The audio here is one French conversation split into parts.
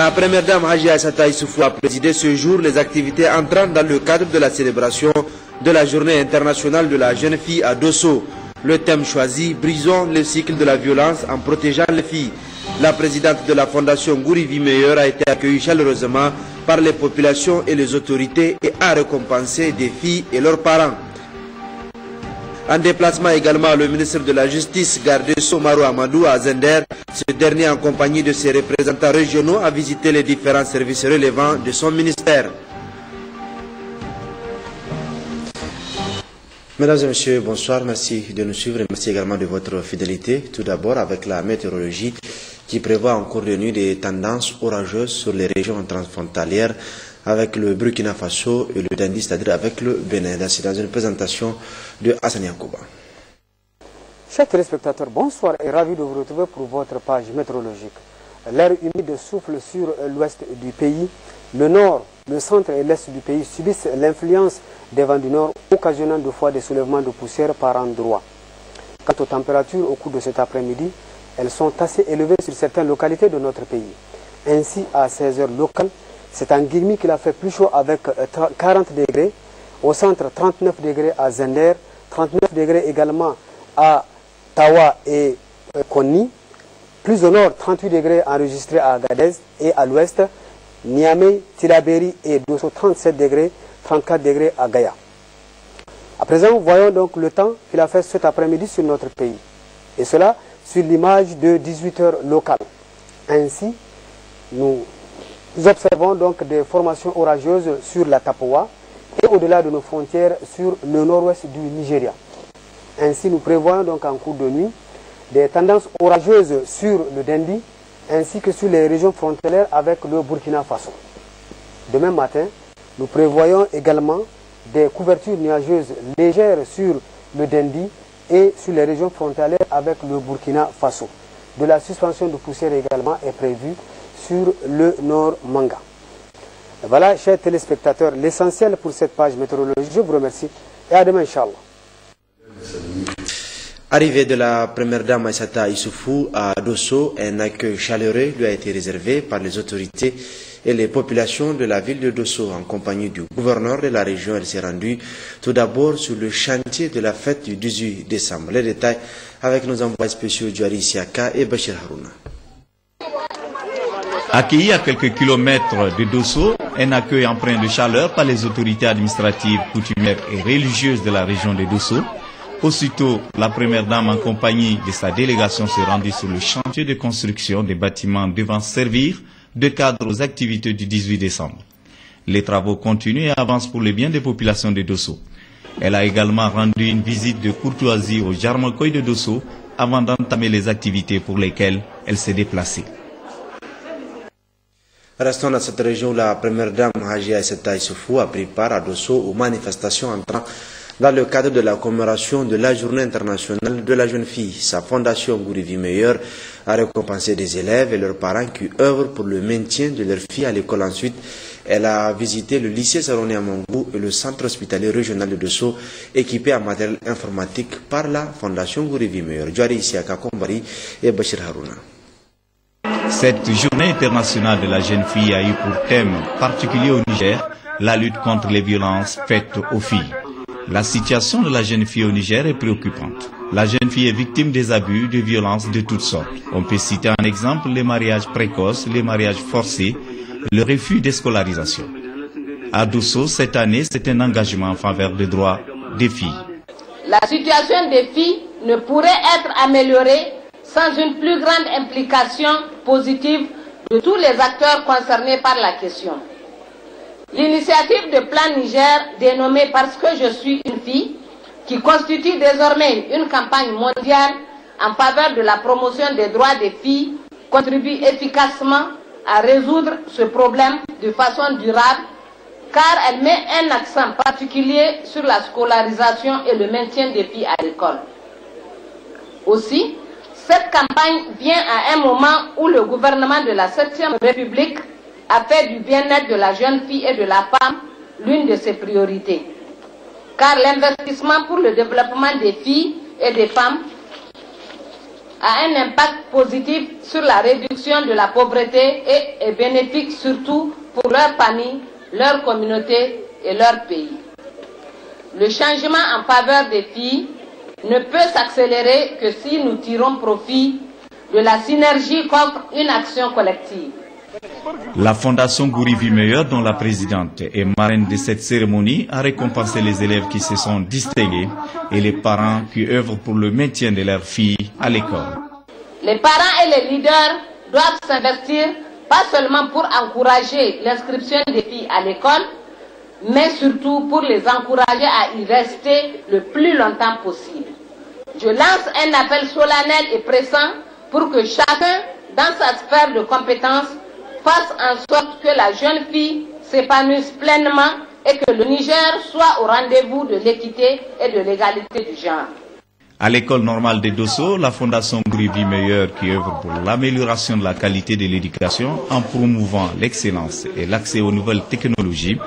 La première dame Haji Aïssata Issoufou a présidé ce jour les activités entrant dans le cadre de la célébration de la journée internationale de la jeune fille à Dosso. Le thème choisi, brisons le cycle de la violence en protégeant les filles. La présidente de la fondation Gourivi Meilleur a été accueillie chaleureusement par les populations et les autorités et a récompensé des filles et leurs parents. En déplacement également, le ministre de la Justice, Garde Somarou Amadou à Zender, ce dernier en compagnie de ses représentants régionaux a visité les différents services relevant de son ministère. Mesdames et messieurs, bonsoir, merci de nous suivre et merci également de votre fidélité. Tout d'abord avec la météorologie qui prévoit en cours de nuit des tendances orageuses sur les régions transfrontalières avec le Burkina Faso et le Dandi, c'est-à-dire avec le Bénin. C'est dans une présentation de Hassan Yankouba. Chers téléspectateurs, bonsoir et ravi de vous retrouver pour votre page météorologique. L'air humide souffle sur l'ouest du pays. Le nord, le centre et l'est du pays subissent l'influence des vents du nord, occasionnant de fois des soulèvements de poussière par endroits. Quant aux températures au cours de cet après-midi, elles sont assez élevées sur certaines localités de notre pays. Ainsi, à 16h locales, c'est en Guilmi qu'il a fait plus chaud avec 40 degrés, au centre 39 degrés à Zender, 39 degrés également à Tawa et Konni, plus au nord 38 degrés enregistrés à Agadez et à l'ouest, Niamey, Tilaberi et Dosso 37 degrés, 34 degrés à Gaïa. À présent, voyons donc le temps qu'il a fait cet après-midi sur notre pays. Et cela sur l'image de 18h locales. Ainsi, nous observons donc des formations orageuses sur la Tapoa et au-delà de nos frontières sur le nord-ouest du Nigeria. Ainsi, nous prévoyons donc en cours de nuit des tendances orageuses sur le Dandi ainsi que sur les régions frontalières avec le Burkina Faso. Demain matin, nous prévoyons également des couvertures nuageuses légères sur le Dandi et sur les régions frontalières avec le Burkina Faso. De la suspension de poussière également est prévue sur le nord Manga. Voilà, chers téléspectateurs, l'essentiel pour cette page météorologique. Je vous remercie et à demain, Inch'Allah. Arrivée de la première dame Aïssata Issoufou à Dosso, un accueil chaleureux lui a été réservé par les autorités et les populations de la ville de Dosso. En compagnie du gouverneur de la région, elle s'est rendue tout d'abord sur le chantier de la fête du 18 décembre. Les détails avec nos envoyés spéciaux Djouari Siaka et Bachir Harouna. Accueilli à quelques kilomètres de Dosso, un accueil empreint de chaleur par les autorités administratives, coutumières et religieuses de la région de Dosso. Aussitôt, la première dame en compagnie de sa délégation s'est rendue sur le chantier de construction des bâtiments devant servir de cadre aux activités du 18 décembre. Les travaux continuent et avancent pour le bien des populations de Dosso. Elle a également rendu une visite de courtoisie au Jarmakoy de Dosso avant d'entamer les activités pour lesquelles elle s'est déplacée. Restons dans cette région où la première dame Haji Aïssata Issoufou a pris part à Dosso aux manifestations entrant dans le cadre de la commémoration de la journée internationale de la jeune fille. Sa fondation Gourivi Meilleur a récompensé des élèves et leurs parents qui œuvrent pour le maintien de leurs filles à l'école. Ensuite, elle a visité le lycée Saroné à Mongou et le centre hospitalier régional de Dosso, équipé en matériel informatique par la fondation Gourivi Meilleur. Djouari Isiaka Kombari et Bachir Harouna. Cette journée internationale de la jeune fille a eu pour thème particulier au Niger la lutte contre les violences faites aux filles. La situation de la jeune fille au Niger est préoccupante. La jeune fille est victime des abus, de violences de toutes sortes. On peut citer en exemple les mariages précoces, les mariages forcés, le refus d'escolarisation. À Dosso, cette année, c'est un engagement en faveur des droits des filles. La situation des filles ne pourrait être améliorée sans une plus grande implication positive de tous les acteurs concernés par la question. L'initiative de Plan Niger, dénommée Parce que je suis une fille, qui constitue désormais une campagne mondiale en faveur de la promotion des droits des filles, contribue efficacement à résoudre ce problème de façon durable, car elle met un accent particulier sur la scolarisation et le maintien des filles à l'école. Aussi, cette campagne vient à un moment où le gouvernement de la 7e République a fait du bien-être de la jeune fille et de la femme l'une de ses priorités. Car l'investissement pour le développement des filles et des femmes a un impact positif sur la réduction de la pauvreté et est bénéfique surtout pour leurs familles, leur communauté et leur pays. Le changement en faveur des filles ne peut s'accélérer que si nous tirons profit de la synergie qu'offre une action collective. La Fondation Guri Vie Meilleure, dont la présidente est marraine de cette cérémonie, a récompensé les élèves qui se sont distingués et les parents qui œuvrent pour le maintien de leurs filles à l'école. Les parents et les leaders doivent s'investir pas seulement pour encourager l'inscription des filles à l'école, mais surtout pour les encourager à y rester le plus longtemps possible. Je lance un appel solennel et pressant pour que chacun, dans sa sphère de compétences, fasse en sorte que la jeune fille s'épanouisse pleinement et que le Niger soit au rendez-vous de l'équité et de l'égalité du genre. À l'école normale de Dosso, la Fondation Guri Vie Meilleure, qui œuvre pour l'amélioration de la qualité de l'éducation en promouvant l'excellence et l'accès aux nouvelles technologies,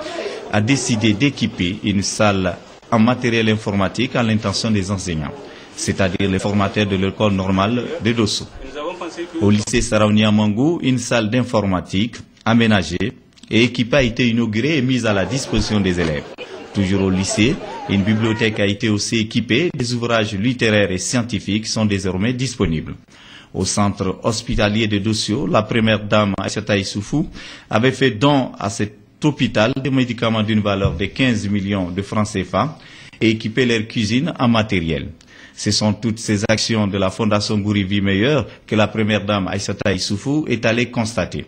a décidé d'équiper une salle en matériel informatique à l'intention des enseignants, c'est-à-dire les formateurs de l'école normale de Dosso. Au lycée Saraounia Mangou, une salle d'informatique aménagée et équipée a été inaugurée et mise à la disposition des élèves. Toujours au lycée, une bibliothèque a été aussi équipée. Des ouvrages littéraires et scientifiques sont désormais disponibles. Au centre hospitalier de Dosso, la première dame Aïssata Issoufou avait fait don à cet hôpital des médicaments d'une valeur de 15 millions de francs CFA et équipé leur cuisine en matériel. Ce sont toutes ces actions de la Fondation Guri Vie Meilleure que la première dame Aïssata Issoufou est allée constater.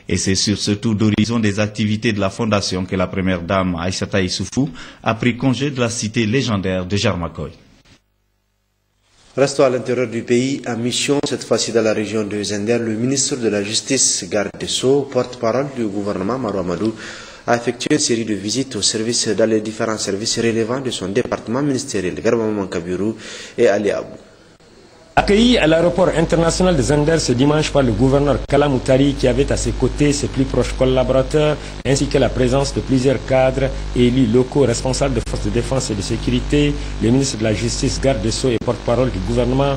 Et c'est sur ce tour d'horizon des activités de la Fondation que la première dame Aïssata Issoufou a pris congé de la cité légendaire de Jarmakoy. Restons à l'intérieur du pays, en mission, cette fois-ci dans la région de Zender, le ministre de la Justice, Garde des Sceaux, porte-parole du gouvernement, Marou Amadou, a effectué une série de visites dans les différents services relevant de son département ministériel, Garbaman Kabiru et Ali Abou. Accueilli à l'aéroport international de Zender ce dimanche par le gouverneur Kalamoutari qui avait à ses côtés ses plus proches collaborateurs ainsi que la présence de plusieurs cadres et élus locaux responsables de forces de défense et de sécurité, le ministre de la Justice, Garde des Sceaux et porte-parole du gouvernement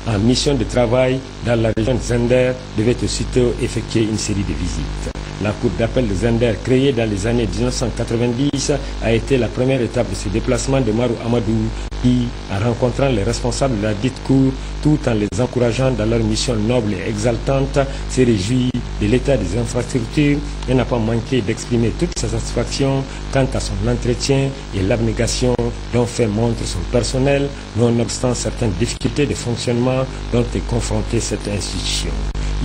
en mission de travail dans la région de Zender devait aussitôt effectuer une série de visites. La cour d'appel de Zender, créée dans les années 1990, a été la première étape de ce déplacement de Marou Amadou qui, en rencontrant les responsables de la dite cour, tout en les encourageant dans leur mission noble et exaltante, s'est réjoui de l'état des infrastructures et n'a pas manqué d'exprimer toute sa satisfaction quant à son entretien et l'abnégation dont fait montre son personnel, nonobstant certaines difficultés de fonctionnement dont est confrontée cette institution.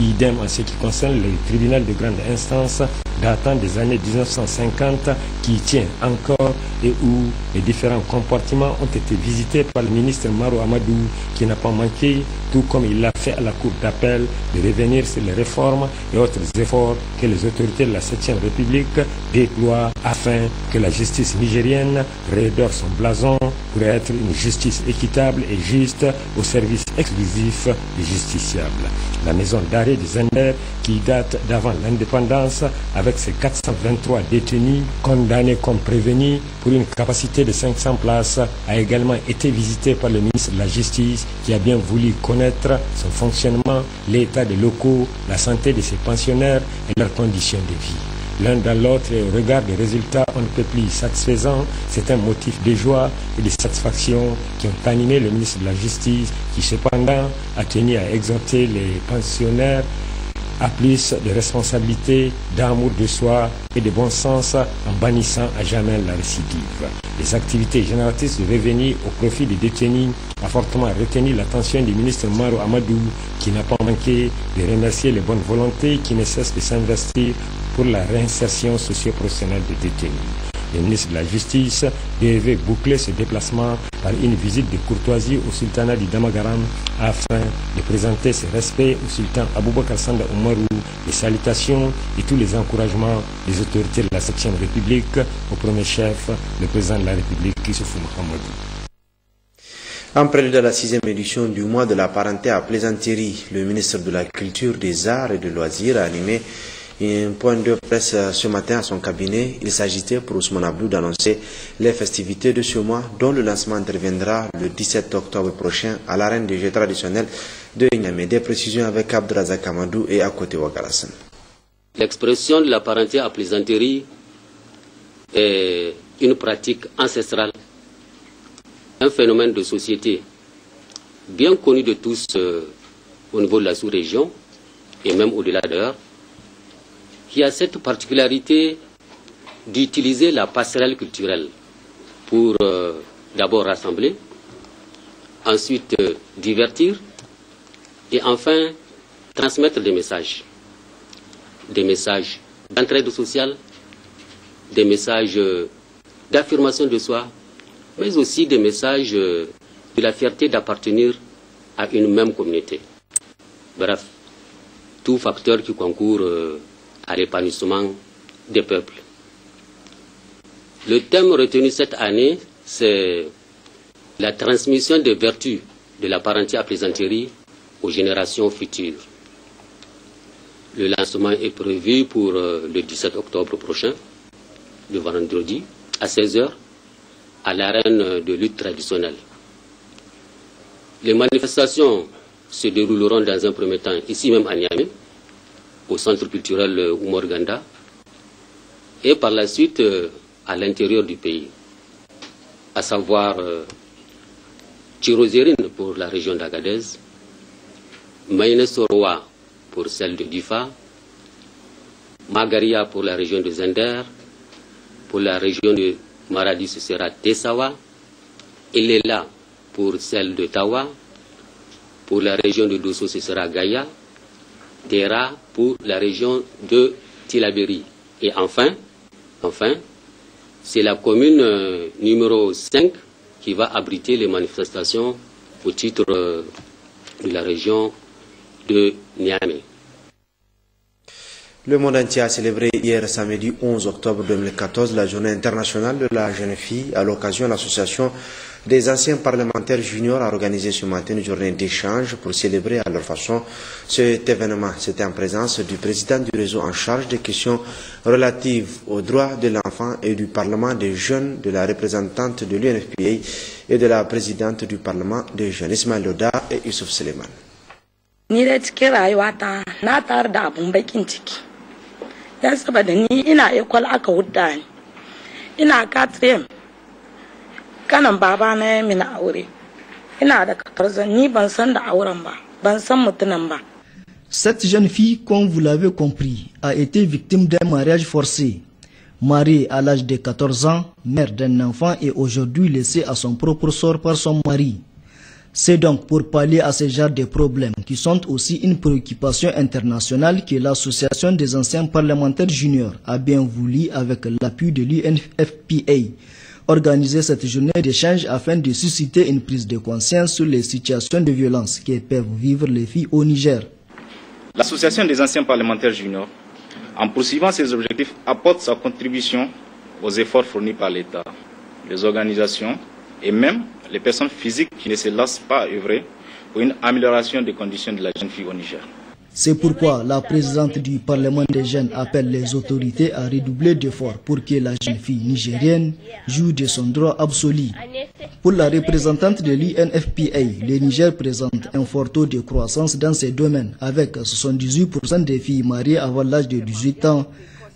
Idem en ce qui concerne le tribunal de grande instance datant des années 1950 qui tient encore et où les différents compartiments ont été visités par le ministre Marou Amadou qui n'a pas manqué, tout comme il l'a fait à la cour d'appel, de revenir sur les réformes et autres efforts que les autorités de la 7e République déploient afin que la justice nigérienne redore son blason pour être une justice équitable et juste au service exclusif des justiciables. La maison d'arrêt de Zender, qui date d'avant l'indépendance, avec ses 423 détenus condamnés comme prévenus pour une capacité de 500 places, a également été visitée par le ministre de la Justice qui a bien voulu connaître son fonctionnement, l'état des locaux, la santé de ses pensionnaires et leurs conditions de vie. L'un dans l'autre et au regard des résultats on ne peut plus satisfaisants, c'est un motif de joie et de satisfaction qui ont animé le ministre de la Justice qui cependant a tenu à exhorter les pensionnaires à plus de responsabilité, d'amour de soi et de bon sens en bannissant à jamais la récidive. Les activités génératrices de revenus au profit des détenus a fortement retenu l'attention du ministre Marou Amadou qui n'a pas manqué de remercier les bonnes volontés qui ne cessent de s'investir pour la réinsertion socio-professionnelle des détenus. Le ministre de la Justice devait boucler ce déplacement par une visite de courtoisie au sultanat du Damagaram afin de présenter ses respects au sultan Aboubakar Sanda Oumarou, les salutations et tous les encouragements des autorités de la 7e République, au premier chef, le président de la République, Issoufou Mahamadou. En prélude à la 6e édition du mois de la parenté à Plaisanterie, le ministre de la Culture, des Arts et des Loisirs a animé Un point de presse ce matin à son cabinet, il s'agissait pour Ousmane Abdou d'annoncer les festivités de ce mois dont le lancement interviendra le 17 octobre prochain à l'arène des Jeux traditionnels de Niamey. Des précisions avec Abdrazak Amadou et à côté Ouaggarassane. L'expression de la parenté à plaisanterie est une pratique ancestrale, un phénomène de société bien connu de tous au niveau de la sous-région et même au-delà d'ailleurs, qui a cette particularité d'utiliser la passerelle culturelle pour d'abord rassembler, ensuite divertir et enfin transmettre des messages d'entraide sociale, des messages d'affirmation de soi, mais aussi des messages de la fierté d'appartenir à une même communauté. Bref, tout facteur qui concourt à l'épanouissement des peuples. Le thème retenu cette année, c'est la transmission des vertus de la parenté à plaisanterie aux générations futures. Le lancement est prévu pour le 17 octobre prochain, le vendredi, à 16h, à l'arène de lutte traditionnelle. Les manifestations se dérouleront dans un premier temps ici même à Niamey, au centre culturel Oumar Ganda, et par la suite à l'intérieur du pays, à savoir Tirozérine pour la région d'Agadez, Maïné-Soroa pour celle de Difa, Magaria pour la région de Zender, pour la région de Maradi ce sera Tessawa, Elela pour celle de Tawa, pour la région de Dosso ce sera Gaïa, Tera pour la région de Tilaberi. Et enfin, c'est la commune numéro 5 qui va abriter les manifestations au titre de la région de Niamey. Le monde entier a célébré hier samedi 11 octobre 2014 la journée internationale de la jeune fille. À l'occasion, l'association des anciens parlementaires juniors a organisé ce matin une journée d'échange pour célébrer à leur façon cet événement. C'était en présence du président du réseau en charge des questions relatives aux droits de l'enfant et du Parlement des jeunes, de la représentante de l'UNFPA et de la présidente du Parlement des jeunes, Ismaël Loda et Youssouf Suleiman. Ya saboda ni ina ekwal aka hudda ni ina katrem kanan baba na ya mina aure ina da 14 ni ban san da auren ba ban san mutunan ba. Cette jeune fille, comme vous l'avez compris, a été victime d'un mariage forcé. Mariée à l'âge de 14 ans, mère d'un enfant et aujourd'hui laissée à son propre sort par son mari. C'est donc pour pallier à ce genre de problèmes qui sont aussi une préoccupation internationale que l'Association des anciens parlementaires juniors a bien voulu, avec l'appui de l'UNFPA, organiser cette journée d'échange afin de susciter une prise de conscience sur les situations de violence que peuvent vivre les filles au Niger. L'Association des anciens parlementaires juniors, en poursuivant ses objectifs, apporte sa contribution aux efforts fournis par l'État, les organisations et même les personnes physiques qui ne se lassent pas à œuvrer pour une amélioration des conditions de la jeune fille au Niger. C'est pourquoi la présidente du Parlement des jeunes appelle les autorités à redoubler d'efforts pour que la jeune fille nigérienne joue de son droit absolu. Pour la représentante de l'UNFPA, le Niger présente un fort taux de croissance dans ces domaines, avec 78% des filles mariées avant l'âge de 18 ans,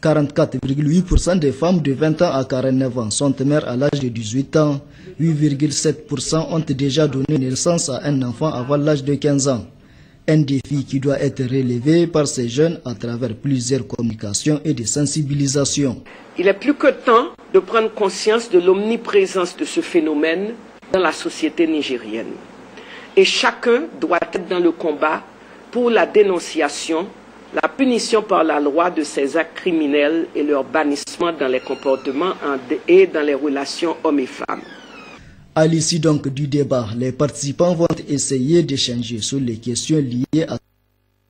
44,8% des femmes de 20 ans à 49 ans sont mères à l'âge de 18 ans, 8,7% ont déjà donné naissance à un enfant avant l'âge de 15 ans. Un défi qui doit être relevé par ces jeunes à travers plusieurs communications et des sensibilisations. Il est plus que temps de prendre conscience de l'omniprésence de ce phénomène dans la société nigérienne. Et chacun doit être dans le combat pour la dénonciation, la punition par la loi de ces actes criminels et leur bannissement dans les comportements et dans les relations hommes et femmes. À l'issue donc du débat, les participants vont essayer d'échanger sur les questions liées à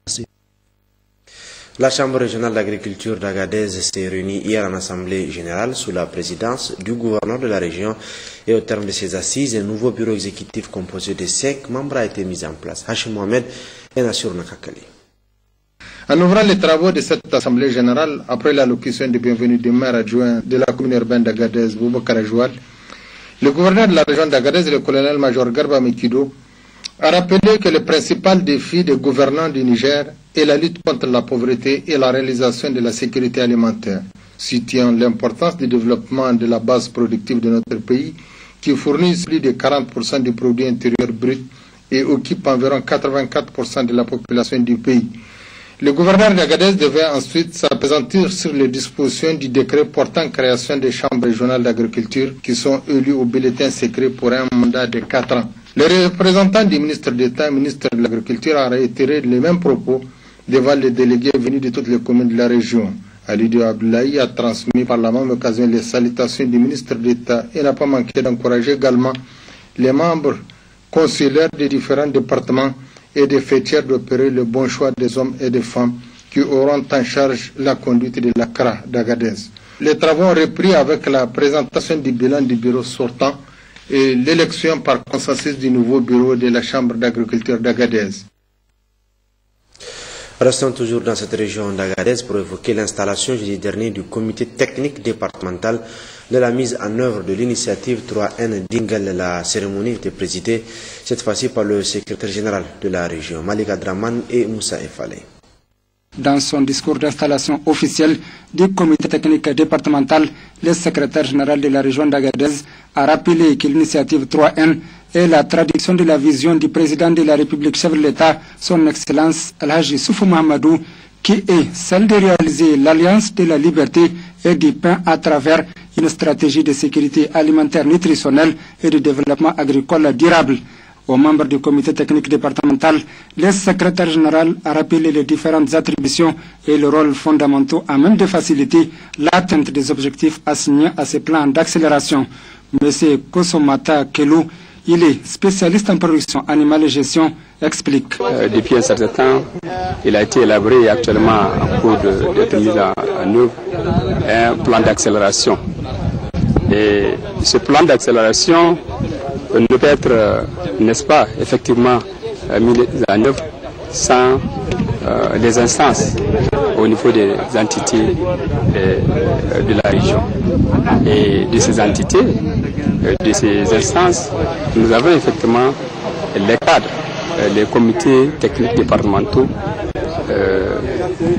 ce. La Chambre régionale d'agriculture d'Agadez s'est réunie hier en Assemblée générale sous la présidence du gouverneur de la région et au terme de ces assises, un nouveau bureau exécutif composé de 5 membres a été mis en place. Hachim Mohamed et Nassir Nakakali. En ouvrant les travaux de cette Assemblée générale, après l'allocution de bienvenue du maire adjoint de la commune urbaine d'Agadez, Boubacar Ajouad, le gouverneur de la région d'Agadez, le colonel-major Garba Mekido, a rappelé que le principal défi des gouvernants du Niger est la lutte contre la pauvreté et la réalisation de la sécurité alimentaire, situant l'importance du développement de la base productive de notre pays, qui fournit plus de 40% du produit intérieur brut et occupe environ 84% de la population du pays. Le gouverneur d'Agadez devait ensuite s'appesantir sur les dispositions du décret portant création des chambres régionales d'agriculture qui sont élues au bulletin secret pour un mandat de 4 ans. Le représentant du ministre d'État et ministre de l'Agriculture a réitéré les mêmes propos devant les délégués venus de toutes les communes de la région. Alidou Abdoulaye a transmis par la même occasion les salutations du ministre d'État et n'a pas manqué d'encourager également les membres consulaires des différents départements et des fêtières d'opérer le bon choix des hommes et des femmes qui auront en charge la conduite de la CRA d'Agadez. Les travaux ont repris avec la présentation du bilan du bureau sortant et l'élection par consensus du nouveau bureau de la Chambre d'agriculture d'Agadez. Restons toujours dans cette région d'Agadez pour évoquer l'installation jeudi dernier du comité technique départemental de la mise en œuvre de l'initiative 3N d'Ingal. La cérémonie était présidée cette fois-ci par le secrétaire général de la région, Malika Draman et Moussa Efale. Dans son discours d'installation officiel du comité technique départemental, le secrétaire général de la région d'Agadez a rappelé que l'initiative 3N est la traduction de la vision du président de la République, chef de l'État, son Excellence Al-Haji Soufou Mahamadou, qui est celle de réaliser l'alliance de la liberté et du pain à travers une stratégie de sécurité alimentaire nutritionnelle et de développement agricole durable. Aux membres du comité technique départemental, le secrétaire général a rappelé les différentes attributions et le rôle fondamentaux à même de faciliter l'atteinte des objectifs assignés à ce plan d'accélération. M. Kosomata Kelou, il est spécialiste en production animale et gestion, explique. Depuis un certain temps, il a été élaboré et actuellement en cours d'être mis en œuvre un plan d'accélération. Et ce plan d'accélération ne peut être, n'est-ce pas, effectivement mis en œuvre sans les instances au niveau des entités de la région. Et de ces entités, de ces instances, nous avons effectivement les cadres, les comités techniques départementaux.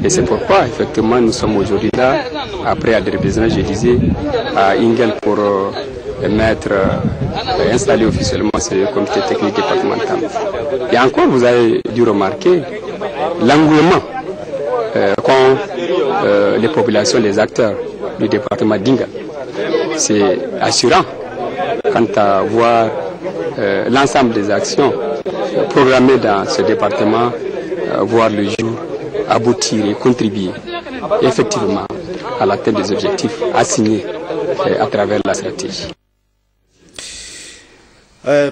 Et c'est pourquoi, effectivement, nous sommes aujourd'hui là, après Adrébizan, je disais, à Ingel pour installer officiellement ce comité technique départemental. Et encore, vous avez dû remarquer l'engouement qu'ont les populations, les acteurs du département d'Ingel. C'est assurant quant à voir l'ensemble des actions programmées dans ce département voir le jour, aboutir et contribuer effectivement à l'atteinte des objectifs assignés à travers la stratégie.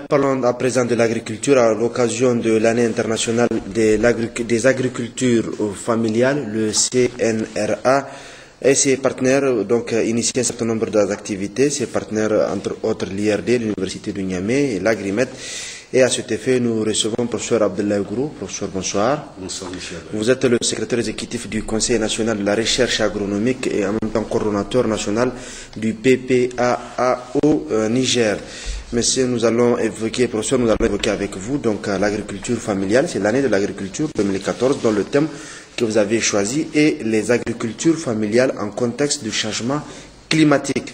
Parlons à présent de l'agriculture à l'occasion de l'année internationale des agricultures familiales, le CNRA et ses partenaires donc initient un certain nombre d'activités. Ses partenaires, entre autres l'IRD, l'Université de Niamey et l'Agrimet. Et à cet effet, nous recevons le professeur Abdoulaye Gourou. Professeur, bonsoir. Bonsoir, monsieur. Vous êtes le secrétaire exécutif du Conseil national de la recherche agronomique et en même temps coordonnateur national du PPAA au Niger. Monsieur, nous allons évoquer avec vous donc l'agriculture familiale. C'est l'année de l'agriculture 2014 dont le thème que vous avez choisi est les agricultures familiales en contexte de changement climatique.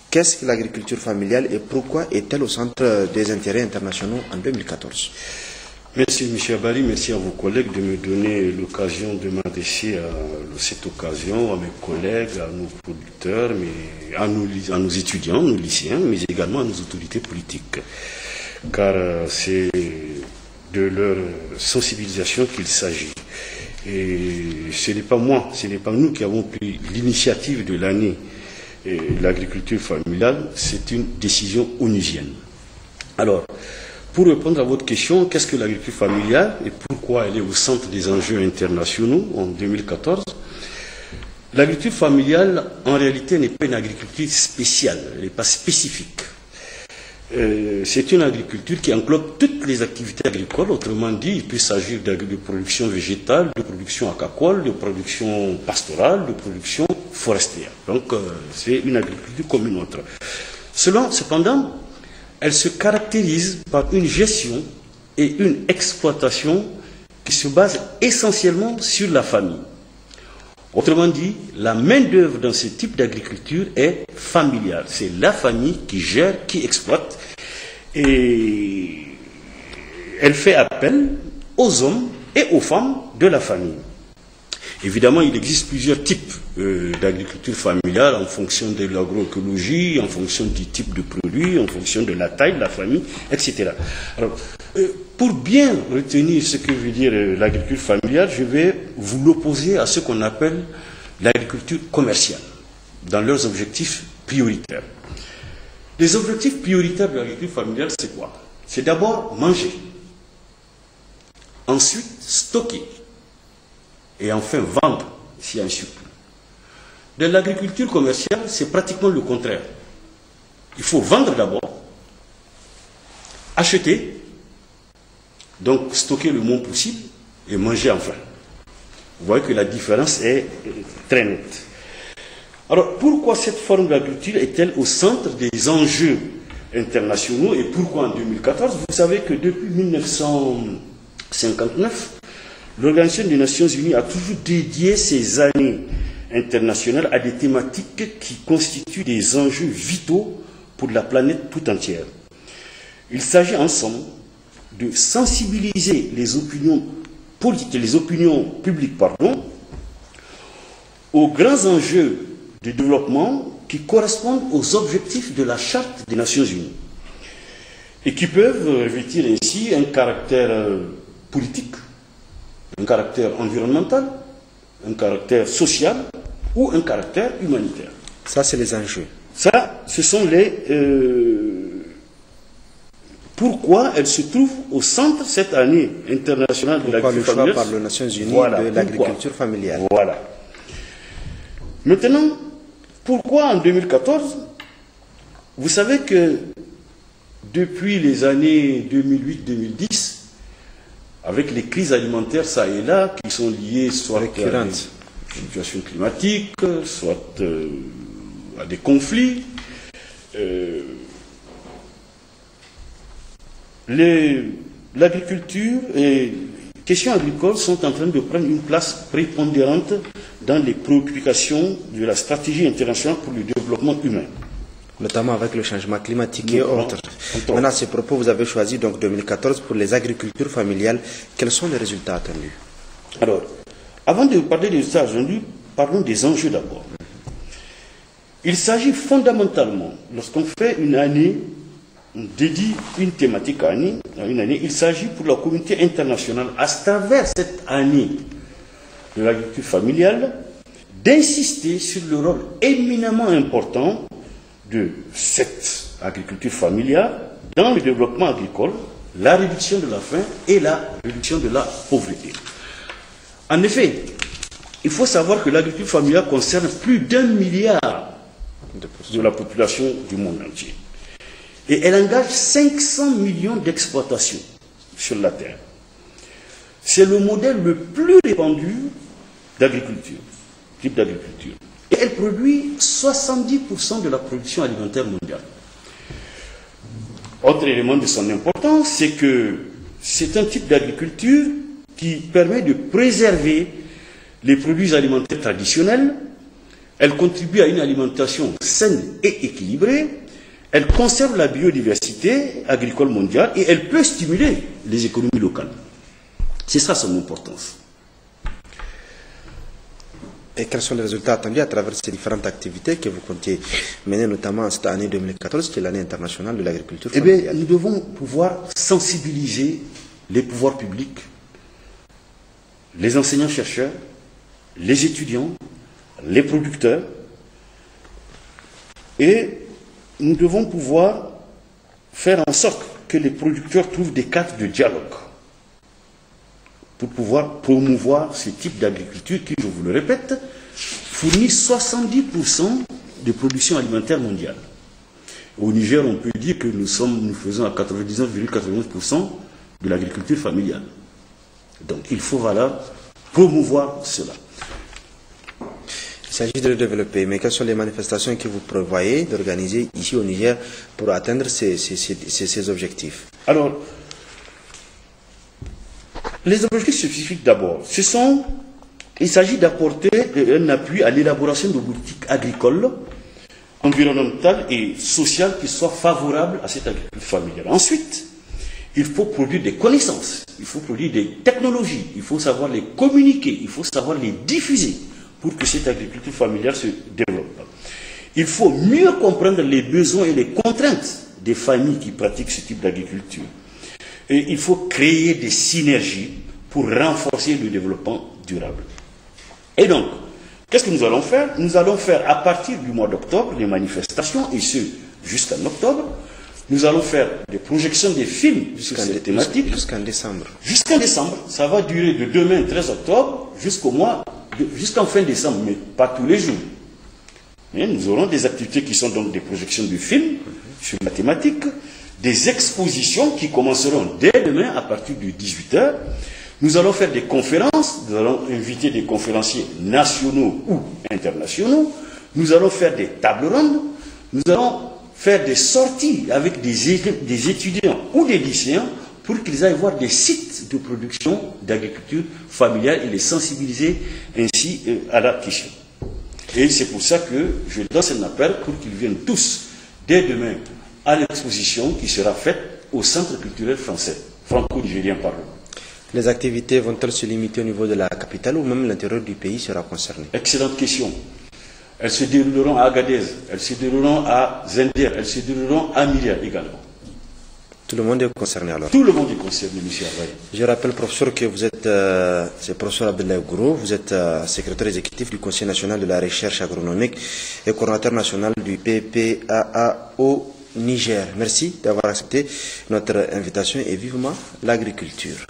Qu'est-ce que l'agriculture familiale et pourquoi est-elle au centre des intérêts internationaux en 2014? Merci M. Abali, merci à vos collègues de me donner l'occasion de m'adresser à cette occasion, à mes collègues, à nos producteurs, mais à nos étudiants, nos lycéens, mais également à nos autorités politiques. Car c'est de leur sensibilisation qu'il s'agit. Et ce n'est pas moi, ce n'est pas nous qui avons pris l'initiative de l'année. L'agriculture familiale, c'est une décision onusienne. Alors, pour répondre à votre question, qu'est-ce que l'agriculture familiale et pourquoi elle est au centre des enjeux internationaux en 2014? L'agriculture familiale, en réalité, n'est pas une agriculture spéciale, elle n'est pas spécifique. c'est une agriculture qui englobe toutes les activités agricoles. Autrement dit, il peut s'agir de production végétale, de production aquacole, de production pastorale, de production forestière. Donc, c'est une agriculture comme une autre. Cependant, elle se caractérise par une gestion et une exploitation qui se basent essentiellement sur la famille. Autrement dit, la main-d'œuvre dans ce type d'agriculture est familiale. C'est la famille qui gère, qui exploite, et elle fait appel aux hommes et aux femmes de la famille. Évidemment, il existe plusieurs types d'agriculture familiale en fonction de l'agroécologie, en fonction du type de produit, en fonction de la taille de la famille, etc. Alors, pour bien retenir ce que veut dire l'agriculture familiale, je vais vous l'opposer à ce qu'on appelle l'agriculture commerciale, dans leurs objectifs prioritaires. Les objectifs prioritaires de l'agriculture familiale, c'est quoi? C'est d'abord manger, ensuite stocker, et enfin vendre s'il y a un surplus. De l'agriculture commerciale, c'est pratiquement le contraire. Il faut vendre d'abord, acheter, donc stocker le moins possible et manger enfin. Vous voyez que la différence est très nette. Alors pourquoi cette forme d'agriculture est-elle au centre des enjeux internationaux et pourquoi en 2014? Vous savez que depuis 1959, l'Organisation des Nations Unies a toujours dédié ses années internationales à des thématiques qui constituent des enjeux vitaux pour la planète tout entière. Il s'agit en somme de sensibiliser les opinions politiques et les opinions publiques, aux grands enjeux de développement qui correspondent aux objectifs de la Charte des Nations Unies et qui peuvent revêtir ainsi un caractère politique, un caractère environnemental, un caractère social ou un caractère humanitaire. Ça, c'est les enjeux. Ça, ce sont les... pourquoi elle se trouve au centre cette année internationale de l'agriculture familiale. Pourquoi le choix par les Nations Unies de l'agriculture familiale. Voilà. Maintenant, pourquoi en 2014? Vous savez que depuis les années 2008-2010, avec les crises alimentaires ça et là, qui sont liées soit à des situations climatiques, soit à des conflits, l'agriculture et les questions agricoles sont en train de prendre une place prépondérante dans les préoccupations de la stratégie internationale pour le développement humain. Notamment avec le changement climatique et autres. Maintenant, à ce propos, vous avez choisi donc 2014 pour les agricultures familiales. Quels sont les résultats attendus? Alors, avant de parler des résultats attendus, parlons des enjeux d'abord. Il s'agit fondamentalement, lorsqu'on fait une année, on dédie une thématique à une année, il s'agit pour la communauté internationale, à travers cette année de l'agriculture familiale, d'insister sur le rôle éminemment important de cette agriculture familiale dans le développement agricole, la réduction de la faim et la réduction de la pauvreté. En effet, il faut savoir que l'agriculture familiale concerne plus d'1 milliard de la population du monde entier. Et elle engage 500 millions d'exploitations sur la terre. C'est le modèle le plus répandu d'agriculture, type d'agriculture. Et elle produit 70% de la production alimentaire mondiale. Autre élément de son importance, c'est que c'est un type d'agriculture qui permet de préserver les produits alimentaires traditionnels. Elle contribue à une alimentation saine et équilibrée. Elle conserve la biodiversité agricole mondiale et elle peut stimuler les économies locales. C'est ça son importance. Et quels sont les résultats attendus à travers ces différentes activités que vous comptez mener, notamment cette année 2014, qui est l'année internationale de l'agriculture familiale? Eh bien, nous devons pouvoir sensibiliser les pouvoirs publics, les enseignants-chercheurs, les étudiants, les producteurs, et nous devons pouvoir faire en sorte que les producteurs trouvent des cadres de dialogue pour pouvoir promouvoir ce type d'agriculture qui, je vous le répète, fournit 70% de production alimentaire mondiale. Au Niger, on peut dire que nous faisons à 99,99% de l'agriculture familiale. Donc il faut promouvoir cela. Il s'agit de le développer, mais quelles sont les manifestations que vous prévoyez d'organiser ici au Niger pour atteindre ces objectifs? Alors, les objectifs spécifiques d'abord, il s'agit d'apporter un appui à l'élaboration de politiques agricoles, environnementales et sociales qui soient favorables à cette agriculture familiale. Ensuite, il faut produire des connaissances, il faut produire des technologies, il faut savoir les communiquer, il faut savoir les diffuser pour que cette agriculture familiale se développe. Il faut mieux comprendre les besoins et les contraintes des familles qui pratiquent ce type d'agriculture. Et il faut créer des synergies pour renforcer le développement durable. Et donc, qu'est-ce que nous allons faire? Nous allons faire à partir du mois d'octobre des manifestations, et ce, jusqu'en octobre. Nous allons faire des projections des films sur cette thématique. Jusqu'en décembre. Jusqu'en décembre. Ça va durer de demain, 13 octobre, jusqu'en fin décembre, mais pas tous les jours. Mais nous aurons des activités qui sont donc des projections de films sur la thématique, des expositions qui commenceront dès demain à partir de 18h. Nous allons faire des conférences, nous allons inviter des conférenciers nationaux ou internationaux, nous allons faire des tables rondes, nous allons faire des sorties avec des étudiants ou des lycéens pour qu'ils aillent voir des sites de production d'agriculture familiale et les sensibiliser ainsi à la question. Et c'est pour ça que je lance un appel pour qu'ils viennent tous dès demain à l'exposition qui sera faite au Centre culturel français, franco-nigérien pardon. Les activités vont-elles se limiter au niveau de la capitale ou même l'intérieur du pays sera concerné? Excellente question. Elles se dérouleront à Agadez, elles se dérouleront à Zender, elles se dérouleront à Myria également. Tout le monde est concerné alors? Tout le monde est concerné, M. Abari. Je rappelle, professeur, que vous êtes, c'est professeur Abdoulaye Gouro, vous êtes secrétaire exécutif du Conseil national de la recherche agronomique et coordinateur national du PPAA au Niger. Merci d'avoir accepté notre invitation et vivement l'agriculture.